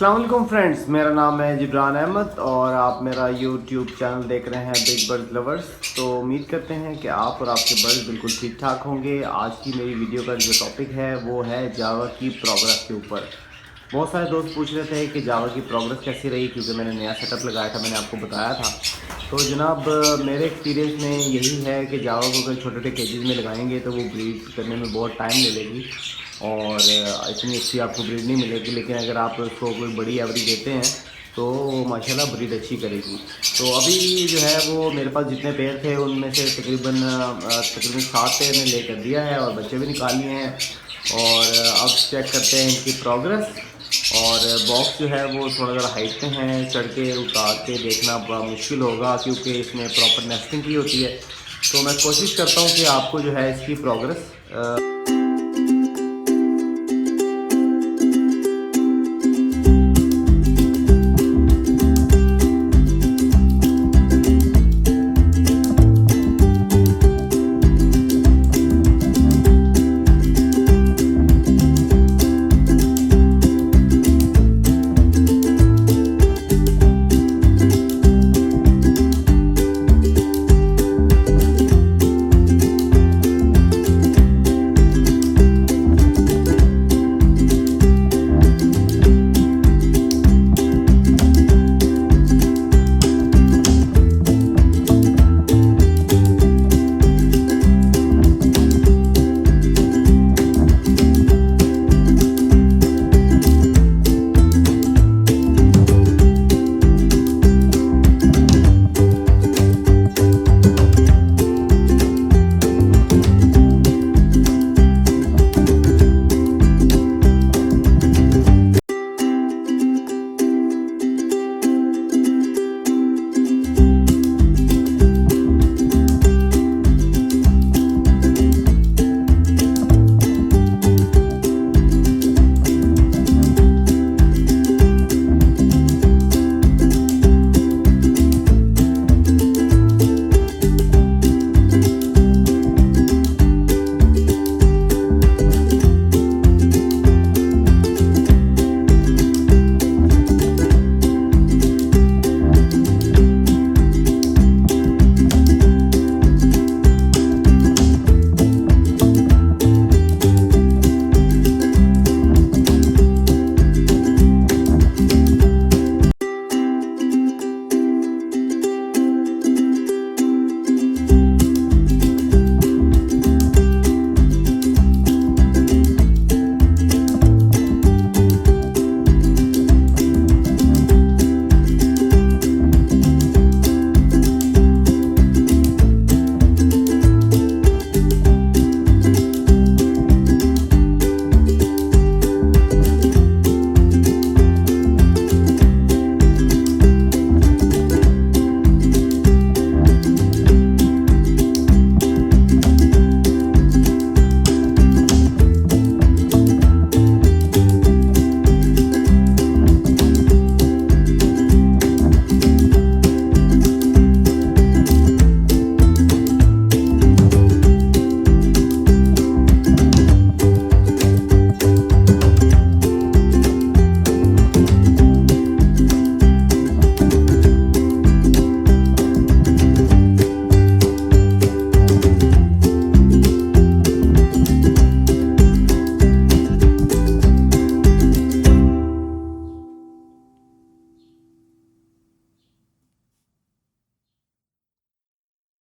अस्सलाम वालेकुम फ्रेंड्स, मेरा नाम है जिब्रान अहमद और आप मेरा यूट्यूब चैनल देख रहे हैं बिग बर्ड लवर्स। तो उम्मीद करते हैं कि आप और आपके बर्ड बिल्कुल ठीक ठाक होंगे। आज की मेरी वीडियो का जो टॉपिक है वो है जावा की प्रोग्रेस के ऊपर। बहुत सारे दोस्त पूछ रहे थे कि जावा की प्रोग्रेस कैसी रही, क्योंकि मैंने नया सेटअप लगाया था, मैंने आपको बताया था। तो जनाब मेरे एक्सपीरियंस में यही है कि जावा को अगर छोटे छोटे केजेस में लगाएंगे तो वो ब्रीड करने में बहुत टाइम ले लेगी और इतनी अच्छी आपको ब्रीड नहीं मिलेगी। लेकिन अगर आप उसको कोई बड़ी एवरेज देते हैं तो माशाल्लाह ब्रीड अच्छी करेगी। तो अभी जो है वो मेरे पास जितने पेयर थे उनमें से तकरीबन 7 पेयर ने ले कर दिया है और बच्चे भी निकाल लिए हैं। और अब चेक करते हैं इनकी प्रोग्रेस। और बॉक्स जो है वो थोड़ा ज़रा हाइट पे हैं, चढ़ के उतार के देखना बड़ा मुश्किल होगा क्योंकि इसमें प्रॉपर नेस्टिंग की होती है। तो मैं कोशिश करता हूँ कि आपको जो है इसकी प्रोग्रेस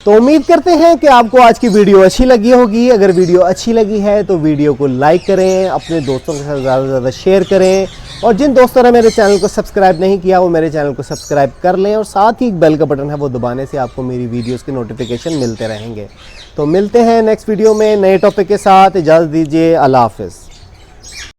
तो उम्मीद करते हैं कि आपको आज की वीडियो अच्छी लगी होगी। अगर वीडियो अच्छी लगी है तो वीडियो को लाइक करें, अपने दोस्तों के साथ ज़्यादा से ज़्यादा शेयर करें और जिन दोस्तों ने मेरे चैनल को सब्सक्राइब नहीं किया वो मेरे चैनल को सब्सक्राइब कर लें और साथ ही एक बेल का बटन है वो दबाने से आपको मेरी वीडियोस के नोटिफिकेशन मिलते रहेंगे। तो मिलते हैं नेक्स्ट वीडियो में नए टॉपिक के साथ। इजाज़त दीजिए, अल्लाह हाफ़िज़।